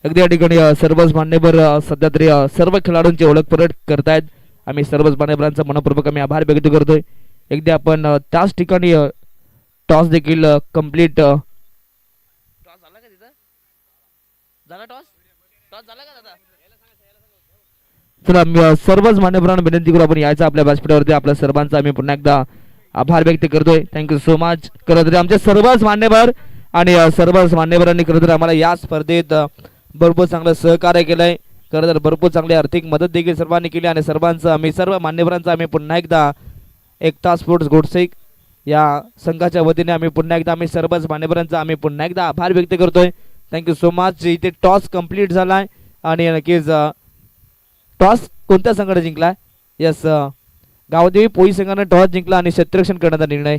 अगदी या ठिकाणी सर्वच मान्यवर सध्या तरी सर्व खेळाडूंची ओळख परत करतायत. आम्ही सर्वच मान्यवरांचा मनपूर्वक आम्ही आभार व्यक्त करतोय. अगदी आपण त्याच ठिकाणी टॉस देखील कंप्लीट टॉस झाला का तिथं झाला टॉस टॉस झाला का दादा. चला आम्ही सर्वच मान्यवरांना विनंती करू आपण यायचं आपल्या व्यासपीठावरती. आपल्या सर्वांचा आम्ही पुन्हा एकदा आभार व्यक्त करतोय. Thank you so much. खरं तर आमचे सर्वच मान्यवर आणि सर्वच मान्यवरांनी खरं तर आम्हाला या स्पर्धेत भरपूर चांगलं सहकार्य केलंय. खरं तर भरपूर चांगली आर्थिक मदत देखील सर्वांनी केली आणि सर्वांचं आम्ही सर्व मान्यवरांचं आम्ही पुन्हा एकदा एकता स्पोर्ट्स गोडसे या संघाच्या वतीने आम्ही पुन्हा एकदा आम्ही सर्वच मान्यवरांचा आम्ही पुन्हा एकदा आभार व्यक्त करतोय. Thank you so much. इथे टॉस कंप्लीट झालाय आणि नक्कीच टॉस कोणत्या संघाने जिंकलाय. यस गावदेवी पोई संघाने टॉस जिंकला आणि क्षेत्ररक्षण करण्याचा निर्णय.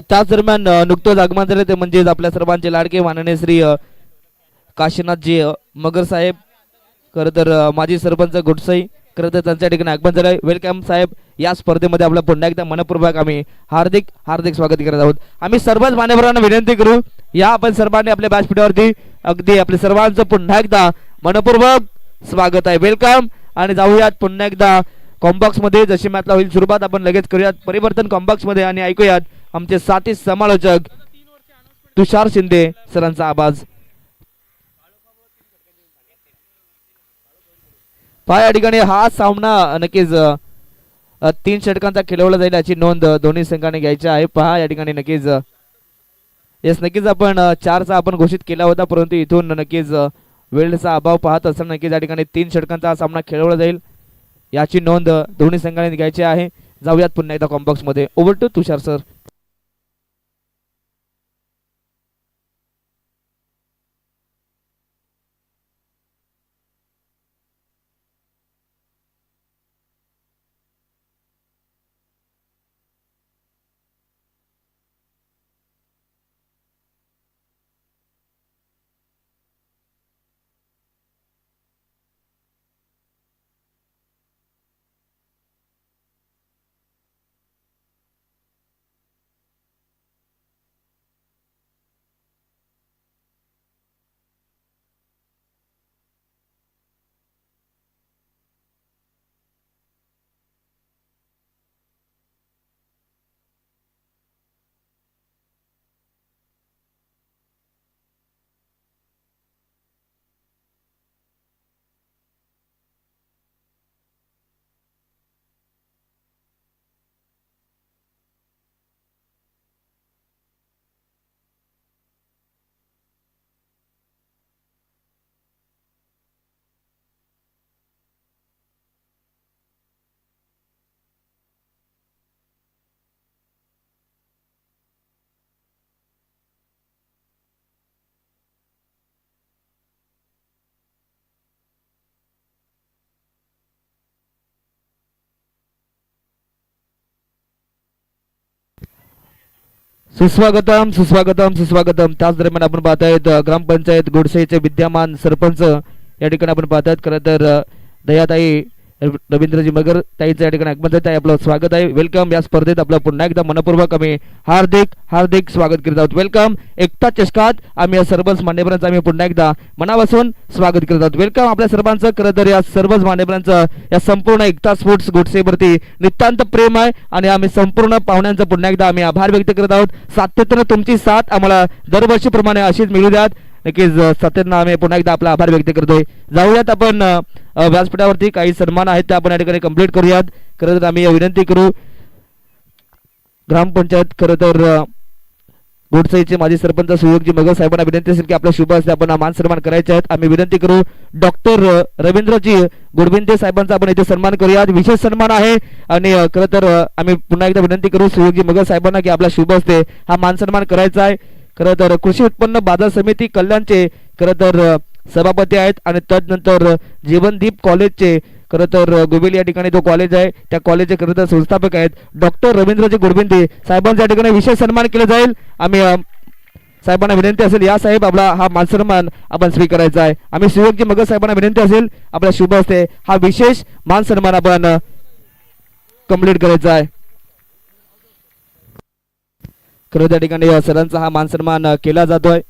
त्याच दरम्यान नुकतंच आगमन झाले ते म्हणजेच आपल्या सर्वांचे लाडके माननीय श्री काशीनाथजी मगर साहेब. खरं तर माजी सरपंच गुडसई खरं तर त्यांच्या ठिकाणी आगमन झालंय. वेलकम साहेब. या स्पर्धेमध्ये आपलं पुन्हा एकदा मनपूर्वक आम्ही हार्दिक हार्दिक स्वागत करत आहोत. आम्ही सर्वच मान्यवरांना विनंती करू या आपण सर्वांनी आपल्या व्यासपीठावरती अगदी आपल्या सर्वांचं पुन्हा एकदा मनपूर्वक स्वागत आहे. वेलकम. आणि जाऊयात पुन्हा एकदा कॉम्बॉक्स मध्ये. जशी मॅचला होईल सुरुवात आपण लगेच करूयात परिवर्तन कॉम्बॉक्स मध्ये आणि ऐकूयात आमचे साथी समालोचक तुषार शिंदे सरांचा आवाज. पहा या ठिकाणी हा सामना नक्कीच 3 षटकांचा खेळवला जाईल याची नोंद दोन्ही संघाने घ्यायची आहे. पहा या ठिकाणी नक्कीच येस नक्कीच आपण 4चा आपण घोषित केला होता परंतु इथून नक्कीच वेळेचा अभाव पाहत असताना नक्कीच या ठिकाणी 3 षटकांचा हा सामना खेळवला जाईल याची नोंद दोन्ही संघाने घ्यायची आहे. जाऊयात पुन्हा एकदा कॉम्बॉक्स मध्ये. Over to Tushar sir. सुस्वागतम सुस्वागतम सुस्वागतम. त्याच दरम्यान आपण पाहतायत ग्रामपंचायत गोडसेचे विद्यमान सरपंच या ठिकाणी आपण पाहतायत. खरं तर दयाताई रवींद्रजी मगर ताईचं या ठिकाणी आगमन आहे. आपलं स्वागत आहे. वेलकम. या स्पर्धेत आपलं पुन्हा एकदा मनपूर्वक आम्ही हार्दिक हार्दिक स्वागत करीत आहोत. वेलकम. एकता चषकात आम्ही या सर्वच मान्यवरांचं आम्ही पुन्हा एकदा मनापासून स्वागत करीत आहोत. वेलकम आपल्या सर्वांचं. खरं तर या सर्वच मान्यवरांचं या संपूर्ण एकता स्पोर्ट्स गोडसेवरती नितांत प्रेम आहे आणि आम्ही संपूर्ण पाहुण्यांचं पुन्हा एकदा आम्ही आभार व्यक्त करत आहोत. सातत्यानं तुमची साथ आम्हाला दरवर्षीप्रमाणे अशीच मिळू द्यात. नक्कीच सातत्यानं आम्ही पुन्हा एकदा आपला आभार व्यक्त करतोय. जाऊयात आपण व्यासपीठावरती काही सन्मान आहेत ते आपण या ठिकाणी कंप्लीट करूयात. खरं तर आम्ही विनंती करू ग्रामपंचायत खरं तर गोडसाईचे माजी सरपंच सुयोगजी मगर साहेबांना विनंती असेल की आपल्या शुभ हस्ते आपण मान सन्मान करायचे आहेत. आम्ही विनंती करू डॉक्टर रवींद्रजी गुडबिंदे साहेबांचा आपण इथे सन्मान करूयात. विशेष सन्मान आहे आणि खरं तर आम्ही पुन्हा एकदा विनंती करू सुयोगजी मगर साहेबांना की आपल्या शुभ हस्ते हा मान सन्मान करायचा आहे. खरं तर कृषी उत्पन्न बाजार समिती कल्याणचे खरं तर सभापती आहेत आणि तदनंतर जीवनदीप कॉलेजचे खरं तर गोबेल या ठिकाणी जो कॉलेज आहे त्या कॉलेजचे खरं तर संस्थापक आहेत डॉक्टर रवींद्रजी गुडबिंदे साहेबांच्या ठिकाणी विशेष सन्मान केला जाईल. आम्ही साहेबांना विनंती असेल या साहेब आपला हा मानसन्मान आपण स्वीकारायचा आहे. आम्ही शिवकजी मगर साहेबांना विनंती असेल आपल्या शुभ हस्ते हा विशेष मानसन्मान आपण कंप्लीट करायचा आहे. खरं त्या ठिकाणी सरांचा हा मानसन्मान केला जातोय.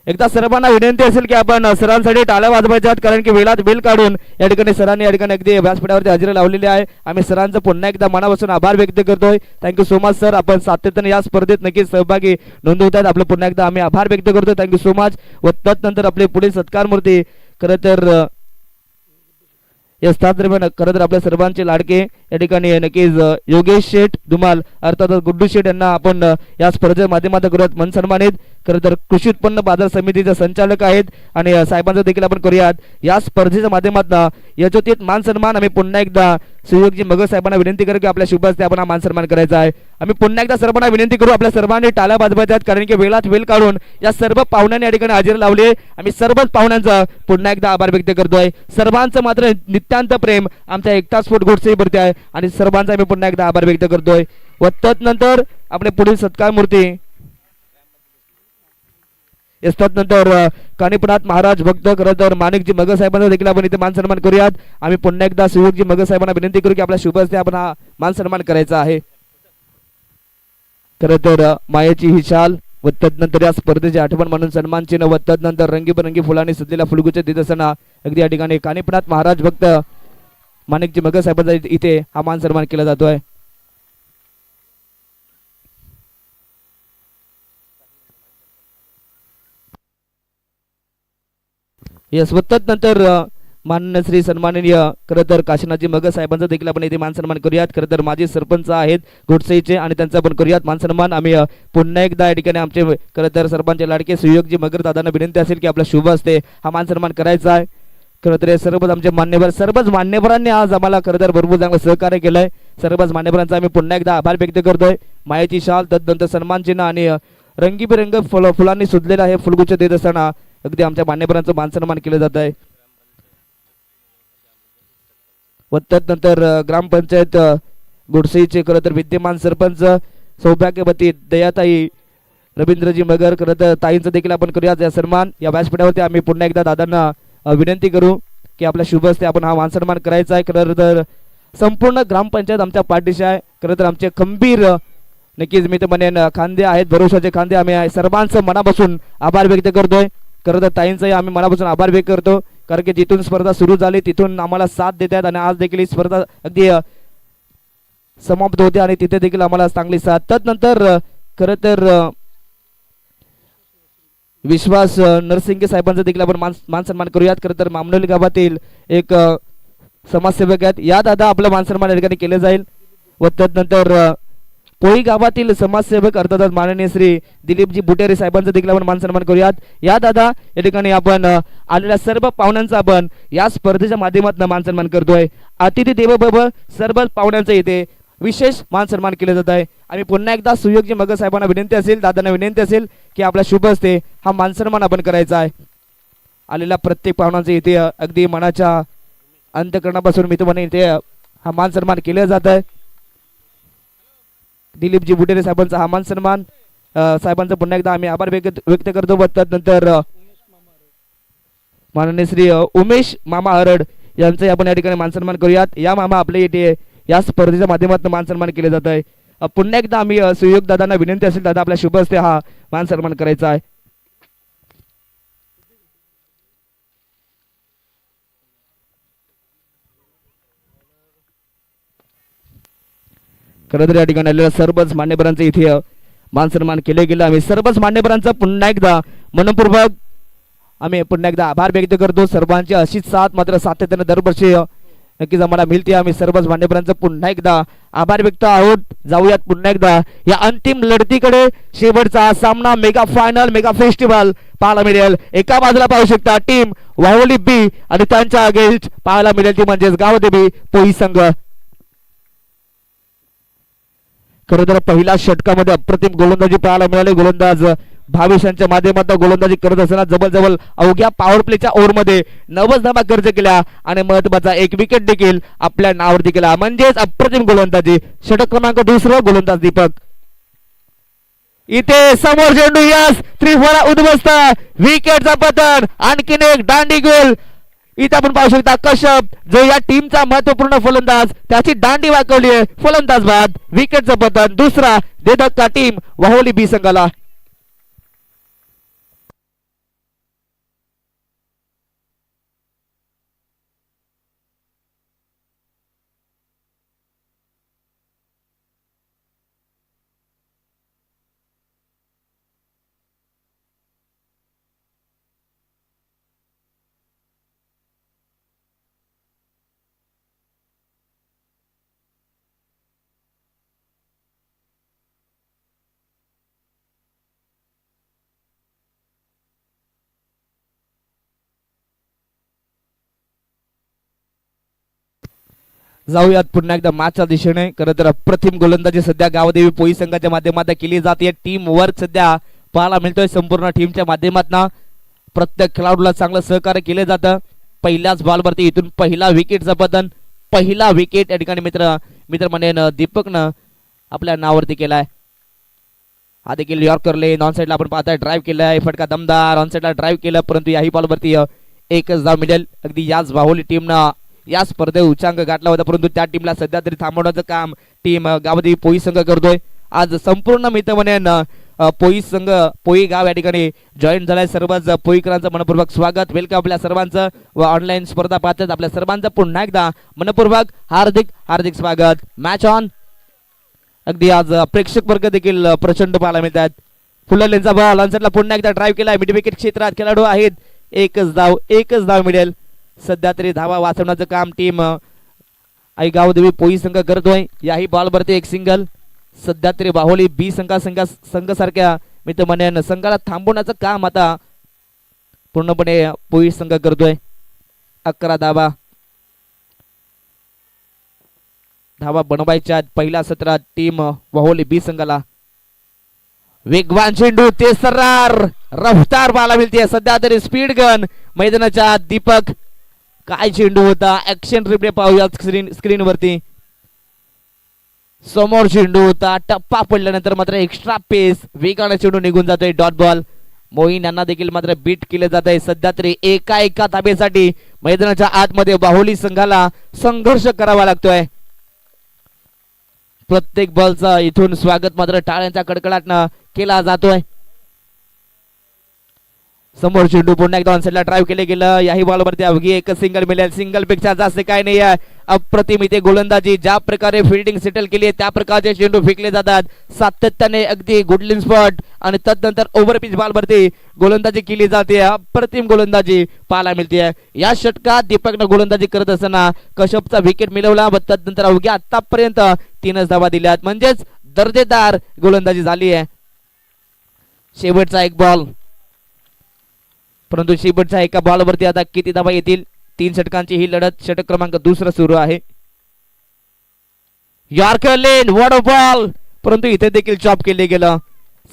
एकदा सर्वांना विनंती असेल की आपण सरांसाठी टाळ्या वाजवायच्या आहेत, कारण की वेळात वेळ काढून या ठिकाणी सरांनी या ठिकाणी अगदी व्यासपीठावरती हजेरी लावलेली आहे. आम्ही सरांचं पुन्हा एकदा मनापासून आभार व्यक्त करतोय. Thank you so much sir. आपण सातत्याने या स्पर्धेत नक्कीच सहभागी नोंदवत आहेत. आपलं पुन्हा एकदा आम्ही आभार व्यक्त करतोय. Thank you so much. व तदनंतर आपले पुढील सत्कार मूर्ती खरं तर या दरम्यान खरं तर आपल्या सर्वांचे लाडके या ठिकाणी नक्कीच योगेश शेठ धुमाल अर्थात गुड्डू शेठ यांना आपण या स्पर्धेच्या माध्यमातून करूयात मन सन्मानित. खरं तर कृषी उत्पन्न बाजार समितीचे संचालक आहेत आणि साहेबांचं देखील आपण करूयात या स्पर्धेच्या माध्यमातून यशोचित मान सन्मान. आम्ही पुन्हा एकदा सुयोगजी मगर साहेबांना विनंती करू की आपल्या शुभ हस्ते आपण हा मान सन्मान करायचा आहे. आम्ही पुन्हा एकदा सर्वांना विनंती करू आपल्या सर्वांनी टाळ्या वाजवायच्या आहेत, कारण की वेळात वेळ काढून या सर्व पाहुण्यांनी या ठिकाणी हजेरी लावली. आम्ही सर्वच पाहुण्यांचा पुन्हा एकदा आभार व्यक्त करतोय. सर्वांचं मात्र नित्यांत प्रेम आमच्या एकता स्फोट गोडसेवरती आहे आणि सर्वांचा आम्ही पुन्हा एकदा आभार व्यक्त करतोय. व तदनंतर आपले पुढील सत्कार मूर्ती नंतर कानिपनाथ महाराज भक्त खरं तर माणिकजी मगर साहेबांना देखील आपण इथे मान सन्मान करूयात. आम्ही पुन्हा एकदा सुयोगजी मगर साहेबांना विनंती करू की आपल्या शुभ हस्ते आपण हा मान सन्मान करायचा आहे. खरं तर मायेची ही शाल व तदनंतर या स्पर्धेची आठवण म्हणून सन्मान चिन्ह व तदनंतर रंगीबेरंगी फुलांनी सजलेला फुलगुच्छ देत असताना अगदी या ठिकाणी कानिपनाथ महाराज भक्त माणिकजी मगर साहेबांचा इथे हा मान सन्मान केला जातोय. यस व तदनंतर माननीय श्री सन्माननीय खरं तर काशीनाथजी मगर साहेबांचा देखील आपण इथे मान सन्मान करूयात. खरं तर माजी सरपंच आहेत घोडसईचे आणि त्यांचा आपण करूयात मान सन्मान. आम्ही पुन्हा एकदा या ठिकाणी आमचे खरं तर सरपंच लाडके सुयोगजी मगर दादांना विनंती असेल की आपला शुभ हस्ते हा मान सन्मान करायचा आहे. खरं तर सर्वच आमचे मान्यवर सर्वच मान्यवरांनी आज आम्हाला खरं तर भरपूर चांगलं सहकार्य केलंय. सर्वच मान्यवरांचा आम्ही पुन्हा एकदा आभार व्यक्त करतोय. मायेची शाल तदनंतर सन्मान चिन्ह आणि रंगीबेरंग फुलांनी सुजलेला हे फुलगुच्छ देत असताना अगदी आमच्या मान्यवरांचं मान सन्मान केलं जात आहे. व त्यानंतर ग्रामपंचायत गुडसईचे खरं तर विद्यमान सरपंच सौभाग्यवती दयाताई रवींद्रजी मगर खरं तर ताईंचं देखील आपण करूयात या सन्मान. या व्यासपीठावरती आम्ही पुन्हा एकदा दादांना विनंती करू की आपल्या शुभ हस्ते आपण हा मान सन्मान करायचा आहे. खरं तर संपूर्ण ग्रामपंचायत आमच्या पाठीशी आहे. खरं तर आमचे खंबीर नक्कीच मी तर म्हणेन खांदे आहेत, भरोशाचे खांदे. आम्ही सर्वांचं मनापासून आभार व्यक्त करतोय. खरं तर ताईंचाही आम्ही मनापासून आभार व्यक्त करतो, कारण की जिथून स्पर्धा सुरू झाली तिथून आम्हाला साथ देतात आणि आज देखील ही स्पर्धा अगदी समाप्त होते आणि तिथे देखील आम्हाला चांगली साथ. त्यानंतर खरं तर विश्वास नरसिंगे साहेबांचा देखील आपण मान सन्मान करूयात. खरं तर मामनोली गावातील एक समाजसेवक आहेत. या दादा आपलं मान सन्मान या ठिकाणी केलं जाईल. व त्यानंतर पोळी गावातील समाजसेवक अर्थात माननीय श्री दिलीपजी बुटेरे साहेबांचा देखील आपण मान सन्मान करूयात. या दादा या ठिकाणी आपण आलेल्या सर्व पाहुण्यांचा आपण या स्पर्धेच्या माध्यमातून मान सन्मान करतोय. अतिथी देवो भव सर्व पाहुण्यांचा इथे विशेष मान सन्मान केले जात आहे. आणि पुन्हा एकदा सुयोगजी मगर साहेबांना विनंती असेल, दादांना विनंती असेल की आपला शुभ हस्ते हा मान सन्मान आपण करायचा आहे. आलेल्या प्रत्येक पाहुण्यांचा इथे अगदी मनाच्या अंतःकरणापासून मी तुम्हाला इथे हा मान सन्मान केला जात आहे. दिलीपजी बुटेरे साहेबांचा हा मान सन्मान साहेबांचा पुन्हा एकदा आम्ही आभार व्यक्त करतो. व त्यानंतर माननीय श्री उमेश मामा हरड यांचा आपण या ठिकाणी मान सन्मान करूयात. या मामा आपल्या इथे या स्पर्धेच्या माध्यमातून मान सन्मान केले जात आहे. पुन्हा एकदा आम्ही सुयोग दादांना विनंती असेल, दादा आपल्या शुभ हस्ते हा मान सन्मान करायचा आहे. खरं तर या ठिकाणी आलेल्या सर्वच मान्यवरांचे इथे मान सन्मान केले गेले. आम्ही सर्वच मान्यवरांचा पुन्हा एकदा मनपूर्वक आम्ही पुन्हा एकदा आभार व्यक्त करतो. सर्वांची अशीच साथ मात्र सातत्याने दरवर्षी नक्कीच आम्हाला मिळते. आम्ही सर्वच मान्यवरांचा पुन्हा एकदा आभार व्यक्त आहोत. जाऊयात पुन्हा एकदा या अंतिम लढतीकडे. शेवटचा सामना मेगा फायनल मेगा फेस्टिवल पाहायला मिळेल. एका बाजूला पाहू शकता टीम वाहुली बी आणि त्यांच्या अगेन्स्ट पाहायला मिळेल ती म्हणजेच गावदेवी पोई संघ. खरं तर पहिल्या षटकामध्ये अप्रतिम गोलंदाजी पाहायला मिळाली. गोलंदाज भावेश यांच्या माध्यमातून गोलंदाजी करत असताना जवळ अवघ्या पॉवर प्लेच्या ओव्हरमध्ये 90 धावा खर्च केल्या आणि महत्वाचा एक विकेट देखील आपल्या नावावरती केला. म्हणजेच अप्रतिम गोलंदाजी. षटक क्रमांक 2 गोलंदाज दीपक. इथे समोर चेंडू यस त्रिफळा उद्ध्वस्त विकेटचा पतन आणखीन एक दांडी गोल इथे आपण पाहू शकता कश्यप जो या टीमचा महत्वपूर्ण फलंदाज त्याची दांडी वाकवली आहे फलंदाज बाद विकेटचं पतन दुसरा दे धक्का टीम वाहोली बी संघाला जाऊयात पुन्हा एकदा मॅचच्या दिशेने खरं तर अप्रतिम गोलंदाजी सध्या गावदेवी पोई संघाच्या माध्यमातून केली जाते टीम वर्क सध्या पाहायला मिळतोय संपूर्ण टीमच्या माध्यमातून प्रत्येक खेळाडूला चांगलं सहकार्य केलं जातं पहिल्याच बॉलवरती इथून पहिला विकेटचं पतन पहिला विकेट या ठिकाणी मित्र म्हणेन दीपकनं आपल्या नावावरती केलाय हा देखील यॉर्कर लेन ऑन साइडला आपण पाहताय ड्राईव्ह केलाय फटका दमदार ऑन साइडला ड्राईव्ह केलं परंतु याही बॉलवरती एकच धाव मिळेल अगदी याच बाहुली टीमनं या स्पर्धेत उच्चांक गाठला होता परंतु त्या टीमला सध्या तरी थांबवण्याचं काम टीम गावदेवी पोई संघ करतोय आज संपूर्ण मित्र म्हणेन पोई संघ पोई गाव या ठिकाणी जॉईन झालाय सर्वच पोईकरांचं मनपूर्वक स्वागत वेलकम आपल्या सर्वांचं व ऑनलाईन स्पर्धा पाहतात आपल्या सर्वांचं पुन्हा एकदा मनपूर्वक हार्दिक स्वागत मॅच ऑन अगदी आज प्रेक्षक वर्ग देखील प्रचंड पाहायला मिळतात फुललेंचा बॉल ऑनसेटला पुन्हा एकदा ड्राईव्ह केलाय मिड विकेट क्षेत्रात खेळाडू आहेत एकच धाव मिळेल सध्या तरी धावा वाचवण्याचं काम टीम आई गावदेवी पोई संघ करतोय याही बॉलवरती एक सिंगल सध्या तरी बाहुली बी संघ सारख्या मित्र म्हणेन संघाला थांबवण्याचं काम आता पूर्णपणे पोई संघ करतोय 11 धावा बनवायच्या पहिल्या सत्रात टीम वाहोली बी संघाला वेगवान चेंडू ते सर्रार रफ्तार पाहायला मिळते सध्या तरी स्पीड गन मैदानाच्या दीपक काय चेंडू होता ऍक्शन रिप्ले पाहूया स्क्रीन वरती समोर चेंडू होता टप्पा पडल्यानंतर मात्र एक्स्ट्रा पेस वेगाने चेंडू निघून जातोय डॉट बॉल मोहीन यांना देखील मात्र बीट केले जात आहे सध्या तरी एका धाब्यासाठी मैदानाच्या आतमध्ये बाहुली संघाला संघर्ष करावा लागतोय प्रत्येक बॉलचा इथून स्वागत मात्र टाळ्यांच्या कडकडाटनं केला जातोय समोर चेंडू पुन्हा एकदा ऑनसाइडला ड्राईव्ह केले गेलं याही बॉलवरती अवघी एक सिंगल मिळेल सिंगल पेक्षा जास्त काय नाही आहे अप्रतिम इथे गोलंदाजी ज्या प्रकारे फिल्डिंग सेटल केली आहे त्या प्रकारचे चेंडू फेकले जातात सातत्याने अगदी गुडलिंग स्पॉट आणि तदनंतर ओव्हरपिच बॉलवरती गोलंदाजी केली जाते अप्रतिम गोलंदाजी पाहायला मिळते या षटकात दीपकनं गोलंदाजी करत असताना कश्यपचा विकेट मिळवला व तदनंतर अवघ्या आतापर्यंत 3 धावा दिल्यात म्हणजेच दर्जेदार गोलंदाजी झाली आहे शेवटचा एक बॉल परंतु शेवटच्या एका बॉलवरती आता किती धावा येतील 3 षटकांची ही लढत षटक क्रमांक 2 सुरू आहे yorker lane what a ball परंतु इथे देखील चॉप केले गेलं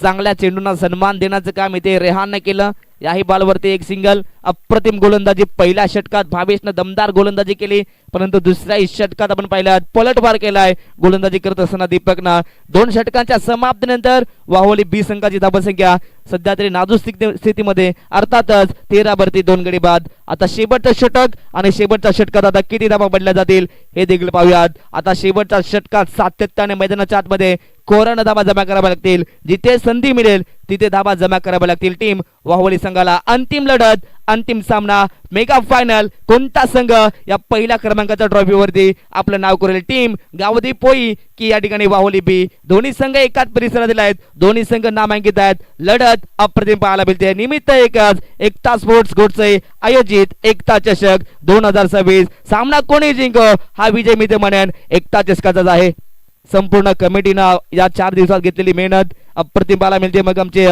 चांगल्या चेंडूंना सन्मान देण्याचं काम इथे रेहानने केलं याही बॉलवरती एक सिंगल अप्रतिम गोलंदाजी पहिल्या षटकात भावेशनं दमदार गोलंदाजी केली परंतु दुसऱ्या षटकात आपण पाहिलं पलटवार केलाय गोलंदाजी करत असताना दीपकनं 2 षटकांच्या समाप्तीनंतर वाहोली बी संघाची धावसंख्या सध्या तरी नाजूक स्थितीमध्ये अर्थातच 13 2 गडी बाद आता शेवटचं षटक आणि शेवटच्या षटकात आता किती धावा पडल्या जातील हे देखील पाहूयात आता शेवटच्या षटकात सातत्याने मैदानाच्या आतमध्ये कोरानं धावा जमा कराव्या लागतील जिथे संधी मिळेल तिथे धावा जमा कराव्या लागतील टीम वाहोली संघाला अंतिम लढत अंतिम सामना मेगा फायनल कोणता संघ या पहिल्या क्रमांकाच्या ट्रॉफीवरती आपलं नाव करेल टीम गावदेवी पोई की या ठिकाणी वाहोली बी दोन्ही संघ एकाच परिसरातील आहेत दोन्ही संघ नामांकित आहेत लढत अप्रतिम पाहायला मिळते निमित्त एकच एकता स्पोर्ट्स गोडसे आयोजित एकता चषक 2026 सामना कोणी जिंको हा विजय मी ते म्हणेन एकता चषकाचाच आहे संपूर्ण कमिटीनं या 4 दिवसात घेतलेली मेहनत अप्रतिम पाहायला मिळते मग आमचे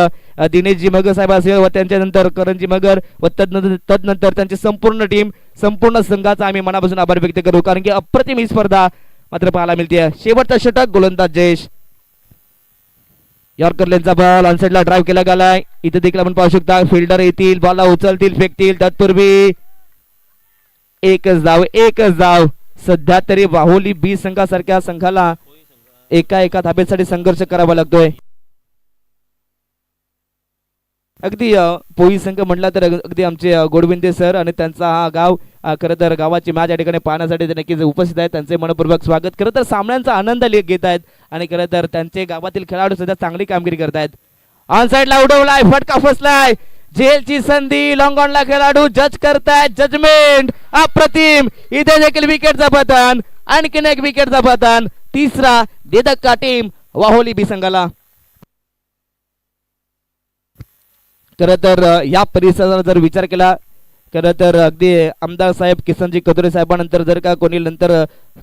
दिनेशजी मगर साहेब असेल व त्यांच्यानंतर करणजी मगर व तदनंतर त्यांची संपूर्ण टीम संपूर्ण संघाचा आम्ही मनापासून आभार व्यक्त करू कारण की अप्रतिम ही स्पर्धा मात्र पाहायला मिळते शेवटचा षटक गोलंदाज जयेश यॉर्कर लेनचा बॉल ऑनसाइडला ड्राईव्ह केला गेलाय इथे देखील आपण पाहू शकता फिल्डर येतील बॉलला उचलतील फेकतील तत्पूर्वी एकच धाव सध्या तरी वाहोली बी संघासारख्या संघाला एका धाब्यासाठी संघर्ष करावा लागतोय अगदी पोलीस संघ म्हटला तर अगदी आमचे गोडविंदे सर आणि त्यांचा हा गाव खरं तर गावाची मॅच या ठिकाणी पाहण्यासाठी ते नक्कीच उपस्थित आहेत. त्यांचे मनपूर्वक स्वागत. खरं तर सामन्यांचा आनंद घेत आहेत आणि खरं तर त्यांचे गावातील खेळाडू सुद्धा चांगली कामगिरी करतायत. ऑन साइडला उडवलाय, फटका फसलाय, झेलची संधी, लॉंग ऑनला खेळाडू जज करतायत. जजमेंट अप्रतिम. इथे देखील विकेटचा पतन, आणखीन एक विकेटचा पतन, तिसरा देदक्का टीम वाहोली बी संघाला. खरं तर या परिसराचा जर विचार केला खरं तर अगदी आमदार साहेब किसनजी कदुरे साहेबांनंतर जर का कोणी नंतर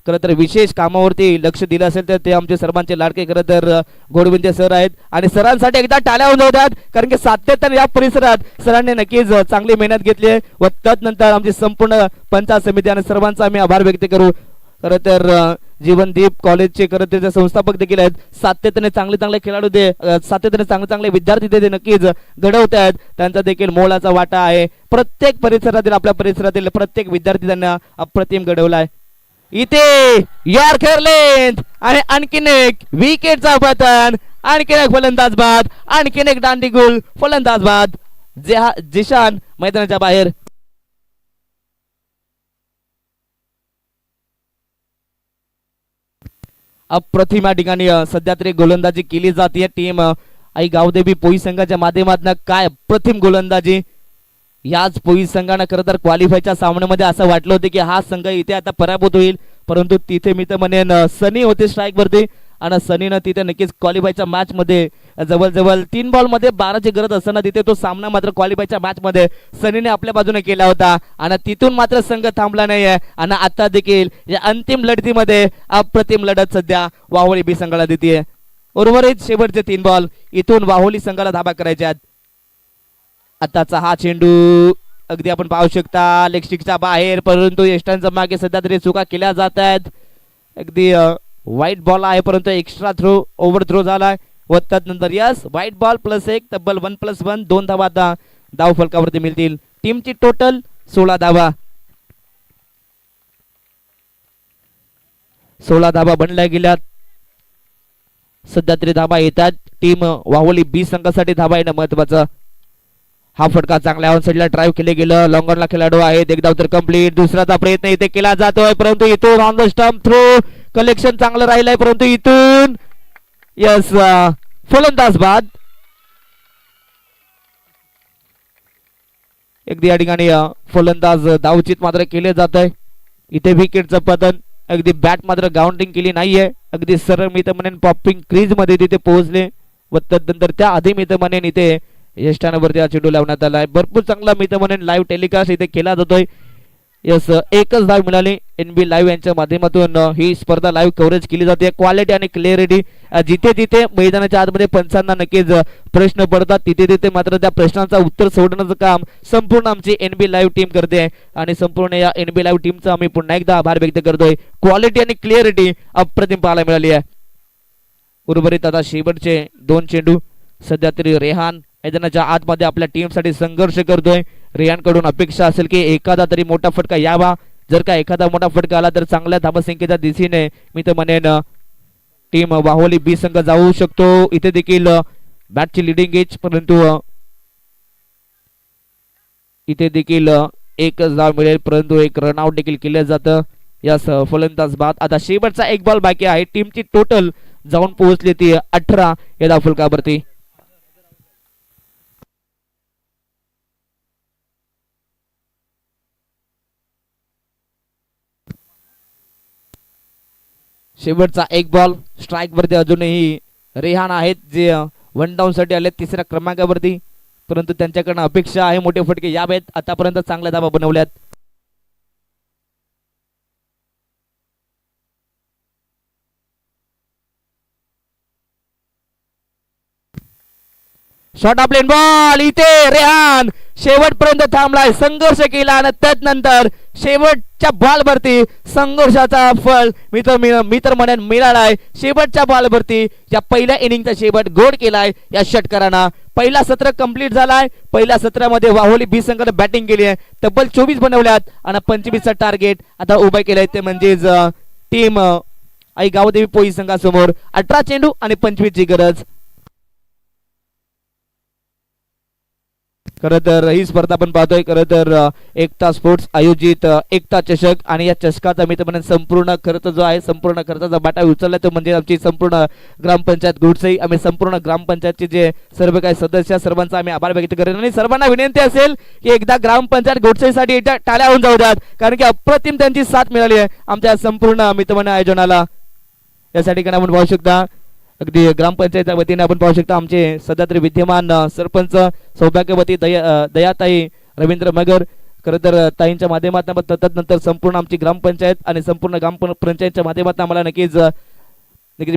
खरं तर विशेष कामावरती लक्ष दिलं असेल तर ते आमचे सर्वांचे लाडके खरं तर गोडविंदे सर आहेत. आणि सरांसाठी एकदा टाळ्या वाजवतात कारण की सातत्याने या परिसरात सरांनी नक्कीच चांगली मेहनत घेतली आहे व त्यानंतर आमची संपूर्ण पंचायत समिती आणि सर्वांचा आम्ही आभार व्यक्त करू. खरं तर जीवनदीप कॉलेजचे खरं तर संस्थापक देखील आहेत. सातत्याने चांगले खेळाडू सातत्याने चांगले विद्यार्थी ते नक्कीच घडवत आहेत. त्यांचा देखील मोलाचा वाटा आहे. प्रत्येक परिसरातील आपल्या परिसरातील प्रत्येक विद्यार्थी त्यांना अप्रतिम घडवलाय. इथे यॉर्कर लेंथ आणि आणखीन एक विकेटचा पतन, आणखीन एक फलंदाज बाद, आणखीन एक दांडीगुल फलंदाज बाद. जिशान मैदानाच्या बाहेर. अप्रतिम या ठिकाणी सध्या तरी गोलंदाजी केली जाते. टीम आई गावदेवी पोलीस संघाच्या माध्यमातून काय अप्रतिम गोलंदाजी. याच पोलीस संघानं खरं तर क्वालिफायच्या सामन्यामध्ये असं वाटलं होतं की हा संघ इथे आता पराभूत होईल, परंतु तिथे मी तर म्हणेन सनी होते स्ट्राईक वरती आणि सनीनं तिथे नक्कीच क्वालिफायच्या मॅच मध्ये जवळजवळ 3 बॉल मध्ये 12ची गरज असताना तिथे तो सामना मात्र क्वालिफायच्या मॅच मध्ये सनीने आपल्या बाजूने केला होता आणि तिथून मात्र संघ थांबला नाहीये. आणि आता देखील या अंतिम लढतीमध्ये अप्रतिम लढत सध्या वाहोली बी संघाला देते. उर्वरित शेवटचे 3 बॉल इथून वाहोली संघाला धाबा करायचे आहेत. आताचा हा चेंडू अगदी आपण पाहू शकता लेग स्टिकच्या बाहेर, परंतु यष्टांच्या मागे सध्या तरी चुका केल्या जात आहेत. अगदी व्हाईट बॉल आहे परंतु एक्स्ट्रा थ्रो ओव्हर थ्रो झालाय व त्यानंतर यस व्हाईट बॉल +1 तब्बल 1+1 2 धावा आता धाव फलकावरती मिळतील. टीमची टोटल 16 धावा. 16 धावा बनल्या गेल्यात. सध्या तरी धावा येतात. टीम वाहोली बी संघासाठी धावा येणं महत्वाचं. हा फटका चांगला ऑन साइडला ड्राइव्ह केले गेलं. लॉंग ऑनला खेळाडू आहे. एक धाव तर कंप्लीट. दुसराचा प्रयत्न इथे केला जातोय परंतु इथून on the stump throw collection चांगलं राहिलंय परंतु इथून यस फलंदाज बाद. अगदी या ठिकाणी फलंदाज धावचित मात्र केले जात आहे. इथे विकेटचं पतन. अगदी बॅट मात्र ग्राउंडिंग केली नाहीये. अगदी सरळ मी तर म्हणेन पॉपिंग क्रीज मध्ये तिथे पोहोचले व त्यानंतर त्या आधी मी तर म्हणेन इथे यष्टांवरती हा चेंडू लावण्यात आलाय. भरपूर चांगला मी तर म्हणेन लाईव्ह टेलिकास्ट इथे केला जातोय. यस एकच धाव मिळाली. NB लाईव्ह यांच्या माध्यमातून ही स्पर्धा लाईव्ह कव्हरेज केली जाते. क्वालिटी आणि क्लिअरिटी जिथे जिथे मैदानाच्या आतमध्ये पंचांना नक्कीच प्रश्न पडतात तिथे तिथे मात्र त्या प्रश्नांचा उत्तर सोडण्याचं काम संपूर्ण आमची NB लाईव्ह टीम करते आणि संपूर्ण या NB लाईव्ह टीमचा आम्ही पुन्हा एकदा आभार व्यक्त करतोय. क्वालिटी आणि क्लिअरिटी अप्रतिम पाहायला मिळाली आहे. उर्वरित आता शेवटचे 2 चेंडू. सध्या तरी रेहान मैदानाच्या आतमध्ये आपल्या टीमसाठी संघर्ष करतोय. रेहान कडून अपेक्षा असेल की एखादा तरी मोठा फटका यावा. जर का एखादा मोठा फटका आला तर चांगल्या धावसंख्येच्या दिशेने मी तर म्हणेन टीम वाहोली बी संघ जाऊ शकतो. इथे देखील बॅटची लिडिंग एज परंतु इथे देखील एकच धाव मिळेल परंतु एक रनआउट देखील केलं जातं. यास फलंदाज बाद. आता शेवटचा 1 बॉल बाकी आहे. टीमची टोटल जाऊन पोहोचली ती 18 या धाव फलकावरती. शेवटचा 1 बॉल. स्ट्राईक वरती अजूनही रेहान आहेत जे 1 डाऊन साठी आले 3ऱ्या क्रमांकावरती परंतु त्यांच्याकडनं अपेक्षा आहे मोठे फटके यावेत. आतापर्यंत चांगल्या धावा बनवल्यात. Shot off plain ball. इथे रेहान शेवटपर्यंत थांबलाय, संघर्ष केला आणि त्यानंतर शेवटच्या बॉल वरती संघर्षाचा फळ मी तर म्हणेन मिळालाय. शेवटच्या बॉल वरती या पहिल्या इनिंगचा शेवट गोड केलाय या षटकारांना. पहिला सत्र कंप्लीट झालाय. पहिल्या सत्रामध्ये वाहोली बी संघाने बॅटिंग केली आहे. तब्बल 24 बनवल्यात आणि 25चा टार्गेट आता उभा केलाय ते म्हणजेच टीम आई गावदेवी पोलीस संघासमोर 18 चेंडू आणि 25ची गरज. खरं तर ही स्पर्धा आपण पाहतोय. खरं तर एकता स्पोर्ट्स आयोजित एकता चषक आणि या चषकाचा मी तर म्हणेन संपूर्ण खर्च जो आहे संपूर्ण खर्चाचा बाटा उचलला तो म्हणजे आमची संपूर्ण ग्रामपंचायत गुडसई. आम्ही संपूर्ण ग्रामपंचायतचे जे सर्व काही सदस्य सर्वांचा आम्ही आभार व्यक्त करेन आणि सर्वांना विनंती असेल की एकदा ग्रामपंचायत गुडसईसाठी टाळ्या होऊन जाऊ द्यात, कारण की अप्रतिम त्यांची साथ मिळाली आहे आमच्या संपूर्ण मित्रमंडळ आयोजनाला. यासाठी कारण आपण पाहू शकता अगदी ग्रामपंचायतच्या वतीने आपण पाहू शकता आमचे सध्या विद्यमान सरपंच सौभाग्यवती दयाताई रवींद्र मगर. खरं तर ताईंच्या माध्यमातून तदनंतर संपूर्ण आमची ग्रामपंचायत आणि संपूर्ण ग्रामपंचायतच्या माध्यमातून आम्हाला नक्कीच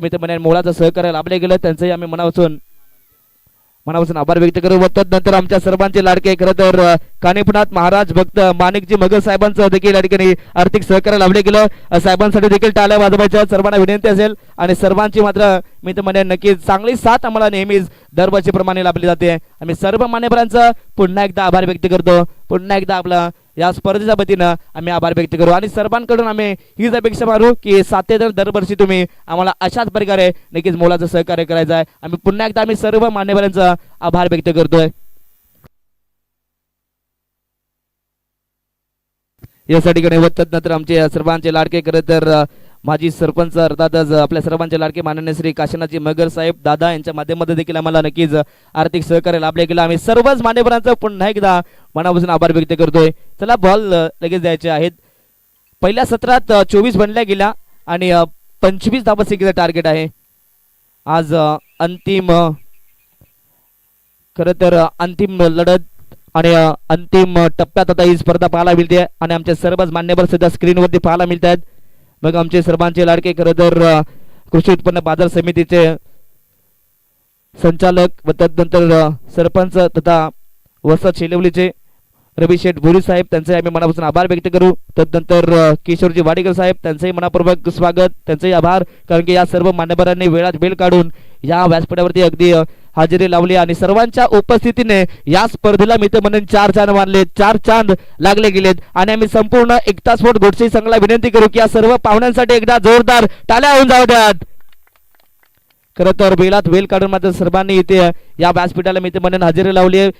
मित्र म्हणे मोलाचं सहकार्य लाभले गेलं, त्यांचंही आम्ही मनापासून आभार व्यक्त करू. व तदनंतर आमच्या सर्वांचे लाडके खरं तर कानिफनाथ महाराज भक्त माणिकजी मगर साहेबांचं देखील या ठिकाणी आर्थिक सहकार्य लाभले गेलं. साहेबांसाठी देखील टाळ्या वाजवायच्या सर्वांना विनंती असेल आणि सर्वांची मात्र मी तर म्हणेन नक्कीच चांगली साथ आम्हाला नेहमीच दरवर्षीप्रमाणे लाभली जाते. आम्ही सर्व मान्यवरांचा पुन्हा एकदा आभार व्यक्त करतो. पुन्हा एकदा आपला या स्पर्धेच्या वतीनं आम्ही आभार व्यक्त करू आणि सर्वांकडून आम्ही हीच अपेक्षा मारू की सातत्याने दरवर्षी तुम्ही आम्हाला अशाच प्रकारे नक्कीच मोलाचं सहकार्य करायचं आहे. आम्ही पुन्हा एकदा आम्ही सर्व मान्यवरांचा आभार व्यक्त करतोय. यासाठी तदनंतर आमचे सर्वांचे लाडके खरं तर माजी सरपंच अर्थातच आपल्या सर्वांचे लाडके माननीय श्री काशीनाथजी मगर साहेब दादा यांच्या माध्यमातून देखील आम्हाला नक्कीच आर्थिक सहकार्य लाभले गेलं. आम्ही सर्वच मान्यवरांचं पुन्हा एकदा मनापासून आभार व्यक्त करतोय. चला बॉल लगेच द्यायचे आहेत. पहिल्या सत्रात 24 बनल्या गेल्या आणि 25 धावसंख्येचं टार्गेट आहे. आज अंतिम खरं तर अंतिम लढत आणि अंतिम टप्प्यात आता ही स्पर्धा पाहायला मिळते आणि आमचे सर्वच मान्यवर सध्या स्क्रीनवरती पाहायला मिळत आहेत. मग आमचे सर्वांचे लाडके खरं तर कृषी उत्पन्न बाजार समितीचे संचालक व तदनंतर सरपंच तथा वसत शेलवलीचे रवी शेठ भोरी साहेब त्यांचे आम्ही मनापासून आभार व्यक्त करू. तदनंतर किशोरजी वाडेकर साहेब त्यांचंही मनापूर्वक स्वागत, त्यांचंही आभार, कारण की या सर्व मान्यवरांनी वेळात वेळ काढून या व्यासपीठावरती अगदी हजेरी लावली आणि सर्वांच्या उपस्थितीने या स्पर्धेला मी तर म्हणून 4 चांद मानले, 4 चांद लागले गेलेत. आणि आम्ही संपूर्ण एकता स्पोर्ट गोडसे संघाला विनंती करू की या सर्व पाहुण्यांसाठी एकदा जोरदार टाळ्या होऊन जाऊ द्यात. खरं तर वेळात वेळ काढून मात्र सर्वांनी इथे या व्यासपीठाला मी ते म्हणून हजेरी लावली आहे,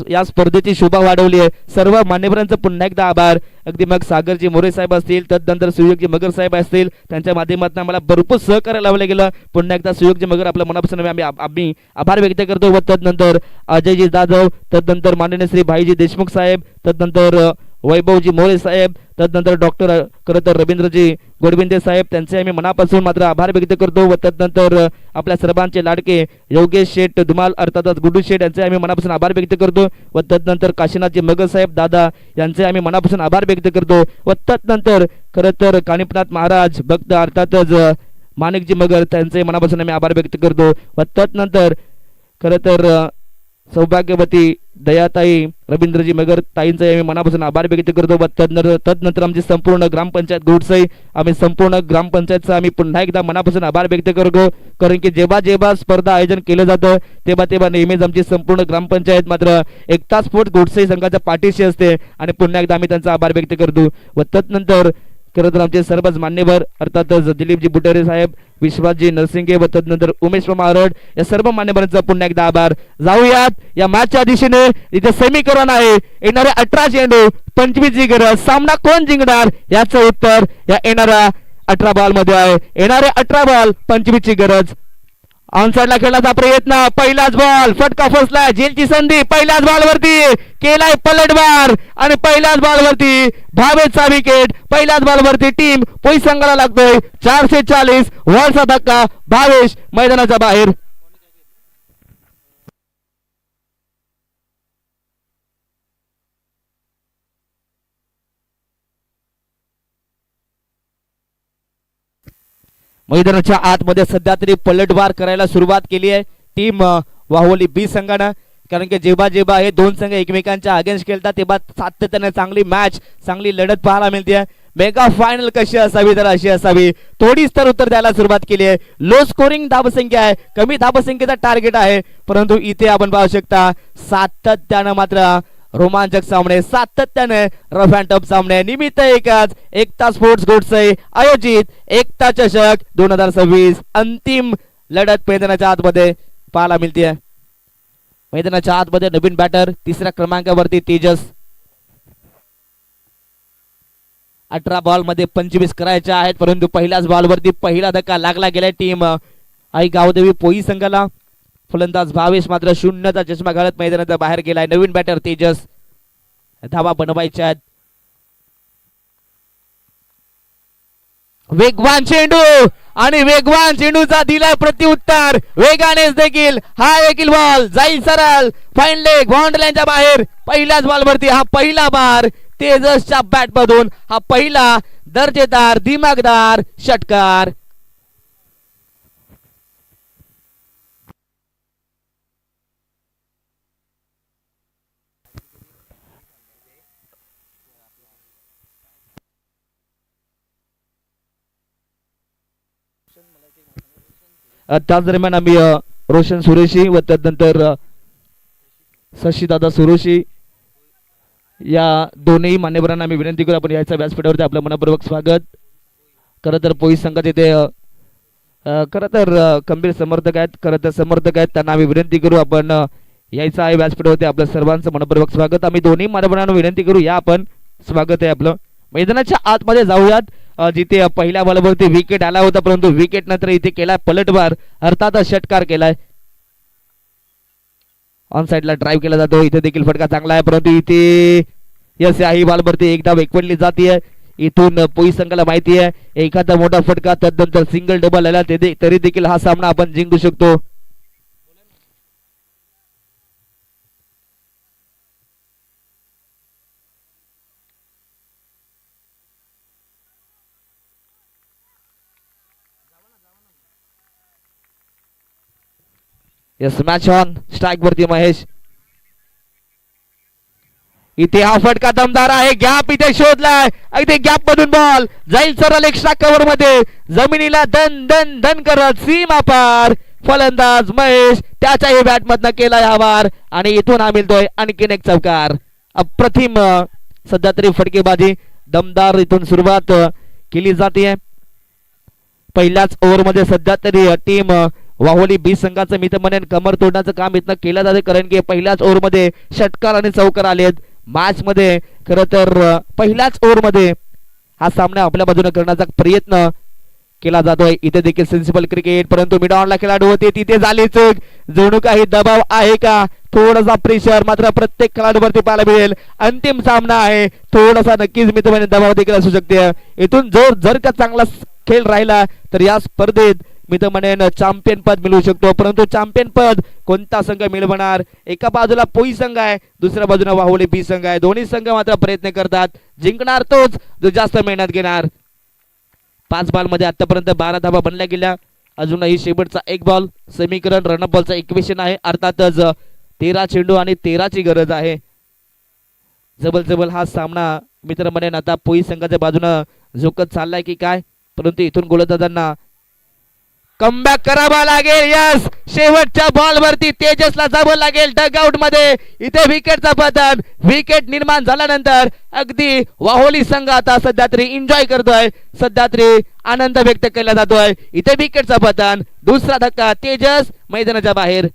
या स्पर्धेची शोभा वाढवली आहे. सर्व मान्यवरांचं पुन्हा एकदा आभार. अगदी मग सागरजी मोरे साहेब असतील, तदनंतर सुयोगजी मगर साहेब असतील, त्यांच्या माध्यमातून आम्हाला भरपूर सहकार्य लावलं गेलं. पुन्हा एकदा सुयोगजी मगर आपल्या मनापासून आम्ही आभार व्यक्त करतो. व तदनंतर अजयजी जाधव, तदनंतर माननीय श्री भाईजी देशमुख साहेब, तदनंतर वैभवजी मोरे साहेब, तदनंतर डॉक्टर खरं तर रवींद्रजी गोडविंदे साहेब, त्यांचे आम्ही मनापासून मात्र आभार व्यक्त करतो. व तदनंतर आपल्या सर्वांचे लाडके योगेश शेठ धुमाल अर्थातच गुड्डू शेठ यांचे आम्ही मनापासून आभार व्यक्त करतो. व तदनंतर काशीनाथजी मगर साहेब दादा यांचे आम्ही मनापासून आभार व्यक्त करतो. व तदनंतर खरं तर कानिफनाथ महाराज भक्त अर्थातच माणिकजी मगर त्यांचे मनापासून आम्ही आभार व्यक्त करतो. व तदनंतर खरं तर सौभाग्यवती दयाताई रवींद्रजी मगर ताईंचे आम्ही मनापासून आभार व्यक्त करतो. व तदनंतर आमची संपूर्ण ग्रामपंचायत गोडसई, आम्ही संपूर्ण ग्रामपंचायतचा आम्ही पुन्हा एकदा मनापासून आभार व्यक्त करतो. कारण की जेव्हा स्पर्धा आयोजन केलं जातं तेव्हा नेहमीच आमची संपूर्ण ग्रामपंचायत मात्र एकता स्पोर्ट्स गोडसई संघाच्या पाठीशी असते आणि पुन्हा एकदा आम्ही त्यांचा आभार व्यक्त करतो. व तदनंतर खरं तर आमचे सर्वच मान्यवर अर्थातच दिलीपजी बुटेरे साहेब, विश्वासजी नरसिंगे व तदनंतर उमेश मारड या सर्व मान्यवरांचा पुन्हा एकदा आभार. जाऊयात या मॅचच्या दिशेने. इथे समीकरण आहे येणारे 18 चेंडू 25 ची गरज. सामना कोण जिंकणार याचं उत्तर या येणाऱ्या 18 बॉल मध्ये आहे. येणारे 18 बॉल 25 ची गरज. ऑनसाइडला खेळण्याचा प्रयत्न, पहिलाच बॉल फटका फसलाय, झेलची संधी, पहिल्याच बॉल वरती केलाय पलटवार आणि पहिल्याच बॉल वरती भावेचा विकेट. पहिल्याच बॉल वरती टीम पोई संघाला लागतोय 440 वरचा धक्का. भावेश मैदानाच्या बाहेर. मैदानाच्या आतमध्ये सध्या तरी पलटवार करायला सुरुवात केली आहे टीम वाहुली बी संघानं. कारण की जेव्हा हे दोन संघ एकमेकांच्या अगेन्स्ट खेळतात तेव्हा सातत्याने चांगली मॅच, चांगली लढत पाहायला मिळते. मेगा फायनल कशी असावी तर अशी असावी, थोडीच तर उत्तर द्यायला सुरुवात केली आहे. लो स्कोरिंग धावसंख्या आहे, कमी धावसंख्येचा टार्गेट आहे, परंतु इथे आपण पाहू शकता सातत्यानं मात्र रोमांचक सामने, सातत्याने रफ अँड टफ सामने. निमित्त एकच, एकता स्पोर्ट्स गोडसई आयोजित एकता चषक 2026 अंतिम लढत मैदानाच्या आतमध्ये पाहायला मिळते. मैदानाच्या आतमध्ये नवीन बॅटर तिसऱ्या क्रमांकावरती तेजस. 18 बॉल मध्ये 25 करायचे आहेत, परंतु पहिल्याच बॉलवरती पहिला धक्का लागला गेला टीम आई गावदेवी पोई संघाला. फलंदाज भावेश मात्र शून्यचा चष्मा घालत मैदानाच्या बाहेर गेलाय. नवीन बॅटर तेजस. धावा बनवायच्या आहेत. वेगवान चेंडू आणि वेगवान चेंडूचा दिलाय प्रत्युत्तर वेगानेच देखील. हा देखील बॉल जाईल सरळ फाईन लेग बाउंड्री लाईनच्या बाहेर. पहिल्याच बॉलवरती हा पहिला बार तेजसच्या बॅट मधून. हा पहिला दर्जेदार दिमागदार षटकार. त्याच दरम्यान आम्ही रोशन सुरेशी व त्यानंतर शशीदादा सुरेशी या दोन्ही मान्यवरांना आम्ही विनंती करू आपण याच्या व्यासपीठावरती आपलं मनपूर्वक स्वागत. खरं तर पोलीस संघाचे ते खरं तर खंबीर समर्थक आहेत. खरं तर समर्थक आहेत त्यांना आम्ही विनंती करू आपण यायचं आहे व्यासपीठावरती आपलं सर्वांचं मनपूर्वक स्वागत. आम्ही दोन्ही मान्यवरांना विनंती करू या आपण स्वागत आहे आपलं. मैदानाच्या आतमध्ये जाऊयात. जिथे पहिल्या बॉलवरती विकेट आला होता, परंतु विकेट नंतर इथे केलाय पलटवार अर्थात षटकार केलाय. ऑन साइडला ड्राइव्ह केला जातो. इथे देखील फटका चांगला आहे, परंतु इथे यस ही बॉलवरती एक धाव एकवटली जाते. इथून पोलीस संघाला माहिती आहे एखादा मोठा फटका त्यानंतर सिंगल डबल आला तरी देखील हा सामना आपण जिंकू शकतो. Yes match on. स्ट्राइक वरती महेश. इथे हा फटका दमदार आहे. गॅप इथे शोधलाय. अगदी गॅप मधून बॉल जाईल सरळ एक्स्ट्रा कव्हर मध्ये. जमिनीला दन दन दन करत सीमा पार फलंदाज महेश त्याच्याही बॅट मधनं केलाय हा वार आणि इथून हा मिळतोय आणखीन एक चौकार. अप्रतिम सध्या तरी फटकेबाजी दमदार इथून सुरुवात केली जाते. पहिल्याच ओव्हर मध्ये सध्या तरी टीम वाहोली बी संघाचं मी तर म्हणेन कमर तोडण्याचं काम इथनं केलं जाते, कारण की पहिल्याच ओव्हर मध्ये षटकार आणि चौकार आलेत. मॅच मध्ये खरं तर पहिल्याच ओव्हर मध्ये हा सामना आपल्या बाजूने करण्याचा प्रयत्न केला जातोय. इथे देखील सेन्सिबल क्रिकेट, परंतु मिडऑनला खेळाडू होते तिथे झाली चूक. जणू काही दबाव आहे का, थोडासा प्रेशर मात्र प्रत्येक खेळाडूवरती पाहायला मिळेल. अंतिम सामना आहे, थोडासा नक्कीच मी तर म्हणेन दबाव देखील असू शकते. इथून जर का चांगला खेळ राहिला तर या स्पर्धेत मी तर म्हणेन चॅम्पियन पद मिळू शकतो. परंतु चॅम्पियन पद कोणता संघ मिळवणार? एका बाजूला पोई संघ आहे, दुसऱ्या बाजूला वाहोली बी संघ आहे. दोन्ही संघ मात्र प्रयत्न करतात. जिंकणार तोच जो जास्त मेहनत घेणार. 5 बॉल मध्ये आतापर्यंत 12 धावा बनल्या गेल्या. अजूनही शेवटचा एक बॉल समीकरण रनअप बॉलचा इक्वेशन आहे. अर्थातच 13 चेंडू आणि 13 ची गरज आहे. जबल हा सामना मित्र म्हणेन आता पोई संघाच्या बाजूने झोकत चाललाय की काय, परंतु इथून गोलंदाजांना कमबॅक करावा लागेल. यस शेवटच्या बॉल वरती तेजसला जावं लागेल डगआउट मध्ये. इथे विकेटचा पतन. विकेट निर्माण झाल्यानंतर अगदी वाहोली संघ आता सध्या तरी एन्जॉय करतोय, सध्या तरी आनंद व्यक्त केला जातोय. इथे विकेटचा पतन. दुसरा धक्का तेजस मैदानाच्या बाहेर.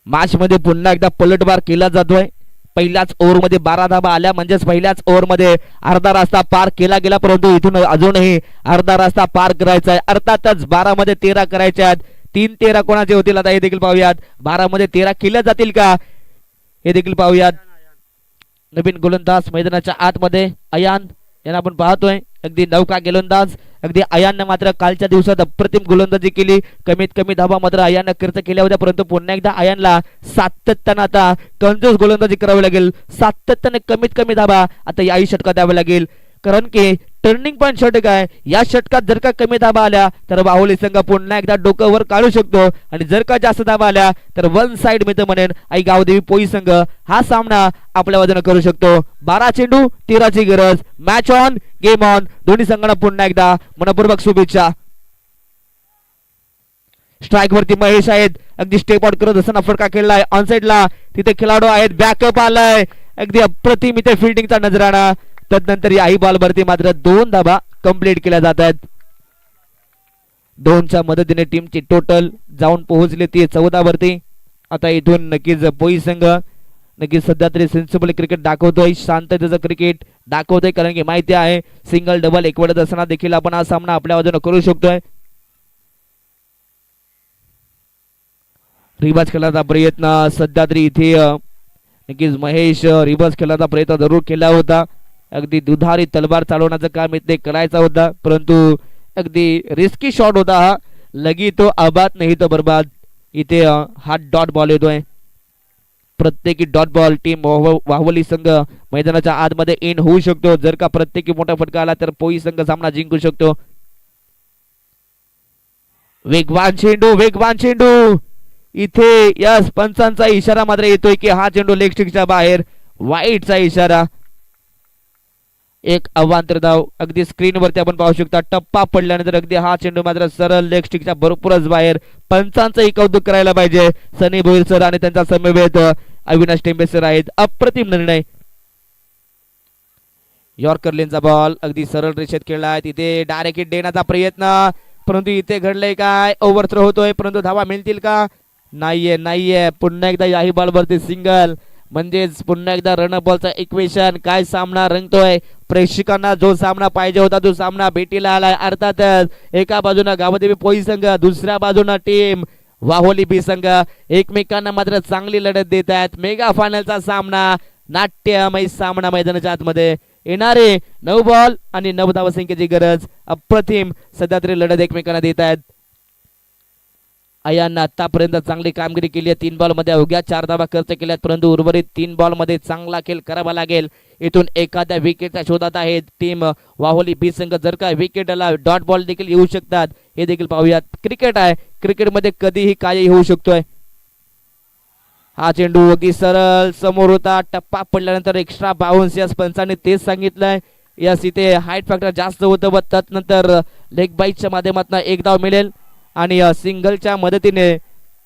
मॅच मध्ये पुन्हा एकदा पलटवार केला जातोय. पहिल्याच ओव्हर मध्ये 12 धावा आल्या, म्हणजेच पहिल्याच ओव्हर मध्ये अर्धा रस्ता पार केला गेला, परंतु इथून अजूनही अर्धा रस्ता पार करायचा आहे. अर्थातच 12 मध्ये 13 करायचे आहेत. 3-13 कोणाचे होतील आता हे देखील पाहूयात. 12 मध्ये 13 केल्या जातील का हे देखील पाहूयात. नवीन गोलंदाज मैदानाच्या आतमध्ये अयान यांना आपण पाहतोय. अगदी नौका गोलंदाज. अगदी अयानने मात्र कालच्या दिवसात अप्रतिम गोलंदाजी केली. कमीत कमी धावा मात्र अयानने खर्च केल्या होत्या, परंतु पुन्हा एकदा अयानला सातत्याने आता कंजूस गोलंदाजी करावी लागेल. सातत्याने कमीत कमी धावा आता याही षटकात द्यावे लागेल, कारण की टर्निंग पॉईंट षटक आहे. या षटकात जर का कमी धावा आल्या तर वाहोली संघ पुन्हा एकदा डोकं वर काढू शकतो, आणि जर का जास्त धावा आल्या तर वन साइड मी तर म्हणेन आई गावदेवी पोई संघ हा सामना आपल्या बाजूने करू शकतो. 12 चेंडू 13 ची गरज. Match on, game on. दोन्ही संघांना पुन्हा एकदा मनपूर्वक शुभेच्छा. स्ट्राइक वरती महेश आहेत. अगदी स्टेप आउट करत असताना फटका खेळलाय. ऑन साइडला तिथे खेळाडू आहेत. बॅकअप आलाय. अगदी अप्रतिम इथे फिल्डिंगचा नजराणा. तदनंतर याही बॉलवरती मात्र 2 धाबा कंप्लीट केल्या जात आहेत. 2च्या मदतीने टीमची टोटल जाऊन पोहोचली ती 14 वरती. आता इथून नक्कीच पोई संघ नक्कीच सध्या तरी सेन्सिबल क्रिकेट दाखवतोय, शांततेचं क्रिकेट दाखवतोय, कारण की माहिती आहे सिंगल डबल एकवटत असताना देखील आपण हा सामना आपल्या बाजूने करू शकतोय. रिबाज खेळण्याचा प्रयत्न सध्या तरी इथे नक्कीच महेश रिबाज खेळण्याचा प्रयत्न जरूर केला होता. अगदी दुधारी तलवार चालवण्याचं काम इथे करायचा होता, परंतु अगदी रिस्की शॉट होता हा. लगी तो आबाद नाही तो बर्बाद. इथे हा डॉट बॉल येतोय. प्रत्येकी डॉट बॉल टीम वाहुली संघ मैदानाच्या आतमध्ये इन होऊ शकतो. जर का प्रत्येकी मोठा फटका आला तर पोई संघ सामना जिंकू शकतो. वेगवान चेंडू इथे यस पंचांचा इशारा मात्र येतोय की हा चेंडू लेग स्टिकच्या बाहेर. वाईटचा इशारा. एक अवांतर धाव अगदी स्क्रीनवरती आपण पाहू शकता. टप्पा पडल्यानंतर अगदी हा चेंडू मात्र सरळ लेग स्टिकच्या भरपूरच बाहेर. पंचांचंही कौतुक करायला पाहिजे. सनी भोईर सर आणि त्यांचा समवेत अविनाश टेंबे सर आहेत. अप्रतिम निर्णय. यॉर्कर लेनचा बॉल अगदी सरळ रेषेत खेळलाय. तिथे डायरेक्ट हिट देण्याचा प्रयत्न, परंतु इथे घडलंय काय, ओव्हर थ्रो होतोय, परंतु धावा मिळतील का, नाहीये. पुन्हा एकदा याही बॉलवरती सिंगल, म्हणजेच पुन्हा एकदा रन बॉलचा इक्वेशन. काय सामना रंगतोय. प्रेक्षकांना जो सामना पाहिजे होता तो सामना भेटीला आलाय. अर्थातच एका बाजूला गावदेवी पोई संघ, दुसऱ्या बाजूला टीम वाहोली बी संघ एकमेकांना मात्र चांगली लढत देत आहेत. मेगा फायनलचा सामना, नाट्यमय सामना मैदानाच्या आतमध्ये. येणारे 9 बॉल आणि 9 धावसंख्येची गरज. अप्रतिम सध्या तरी लढत एकमेकांना देत आहेत. आयांना आतापर्यंत चांगली कामगिरी केली आहे. 3 बॉल मध्ये अवघ्या 4 धावा खर्च केल्यात, परंतु उर्वरित 3 बॉल मध्ये चांगला खेळ करावा लागेल. इथून एखाद्या विकेटच्या शोधात आहे टीम वाहोली बी संघ. जर का विकेटला डॉट बॉल देखील येऊ शकतात हे देखील पाहूयात. क्रिकेट आहे, क्रिकेटमध्ये कधीही काही होऊ शकतोय. हा चेंडू अगदी सरळ समोर होता. टप्पा पडल्यानंतर एक्स्ट्रा बाउन्स. यस पंचांनी तेच सांगितलंय. यस इथे हाईट फॅक्टर जास्त होतं व त्यानंतर लेग बाईटच्या माध्यमातून 1 धाव मिळेल आणि सिंगलच्या मदतीने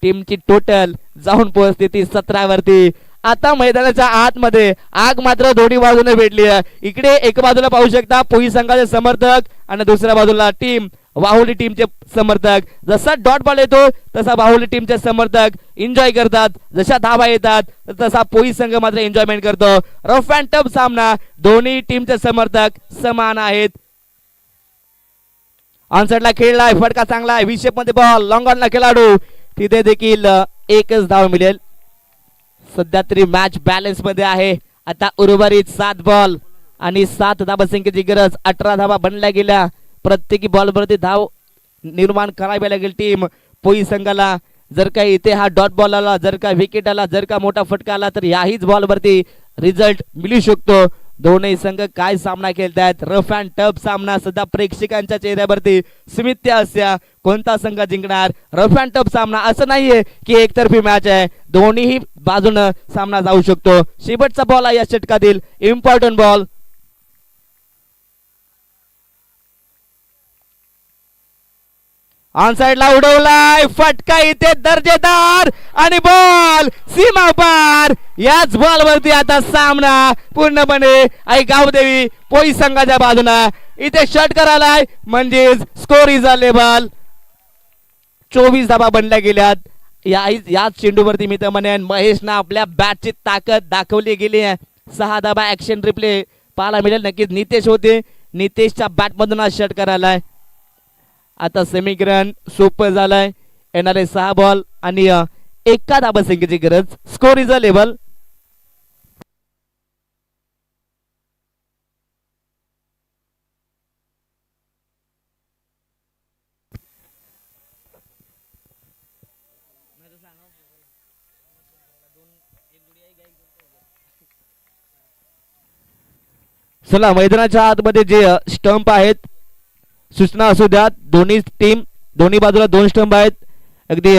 टीमची टोटल जाऊन पोहोचते ती 17 वरती. आता मैदानाच्या आतमध्ये आग मात्र दोन्ही बाजूने भेटली आहे. इकडे एका बाजूला पाहू शकता पोई संघाचे समर्थक आणि दुसऱ्या बाजूला टीम वाहुली टीमचे समर्थक. जसा डॉट बॉल येतो तसा वाहुली टीमचे समर्थक एन्जॉय करतात, जशा धावा येतात तसा पोई संघ मात्र एन्जॉयमेंट करतो. रफ अँड टफ सामना, दोन्ही टीमचे समर्थक समान आहेत. ऑनसाइडला खेळलाय, फटका चांगला आहे, विशेप मध्ये बॉल, लॉंग ऑनला खेळाडू, तिथे देखील एकच धाव मिळेल. सध्या तरी मॅच बॅलन्स मध्ये आहे. आता उर्वरित 7 बॉल आणि 7 धावसंख्येची गरज. 18 धावा बनल्या गेल्या. प्रत्येकी बॉलवरती धाव निर्माण करावी लागेल टीम पोई संघाला. जर का इथे हा डॉट बॉल आला, जर का विकेट आला, जर का मोठा फटका आला तर याहीच बॉलवरती रिझल्ट मिळू शकतो. दोन्ही संघ काय सामना खेळतायत. रफ अँड टफ सामना. सध्या प्रेक्षकांच्या चेहऱ्यावरती स्मित हास्य. कोणता संघ जिंकणार. रफ अँड टफ सामना, असं नाहीये की एकतर्फी मॅच आहे. दोन्ही बाजूने सामना जाऊ शकतो. शेवटचा बॉल आहे या षटकातील, इम्पॉर्टंट बॉल. ऑन साइडला उडवलाय, फटका इथे दर्जेदार आणि बॉल सीमा पार. याच बॉल वरती आता सामना पूर्णपणे आई गावदेवी पोई संघाच्या बाजूला. इथे षटकार आलाय, म्हणजेच स्कोर इज अ लेवल. 24 धावा बनल्या गेल्यात. याच चेंडूवरती मी तर म्हणेन महेशनं आपल्या बॅटची ताकद दाखवली गेली आहे. 6 धावा ऍक्शन रिप्ले पाहायला मिळेल. नक्कीच नितेश होते, नितेशच्या बॅटमधून हा षटकार आलाय. आता समीकरण सोपं झालंय. येणारे 6 बॉल आणि 1 धावसंख्येची गरज. Score is a level. चला मैदानाच्या आतमध्ये जे स्टंप आहेत सूचना असू द्या. दोन्ही टीम दोन्ही बाजूला 2 स्टंप आहेत. अगदी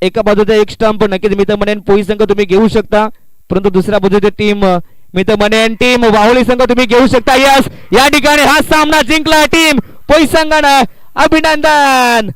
एका बाजूचा 1 स्टंप नक्कीच मी तर म्हणेन पोई संघ तुम्ही घेऊ शकता, परंतु दुसऱ्या बाजूची टीम मी तर म्हणेन टीम वाहुली संघ तुम्ही घेऊ शकता. यस या ठिकाणी हा सामना जिंकला टीम पोई संघानं. अभिनंदन.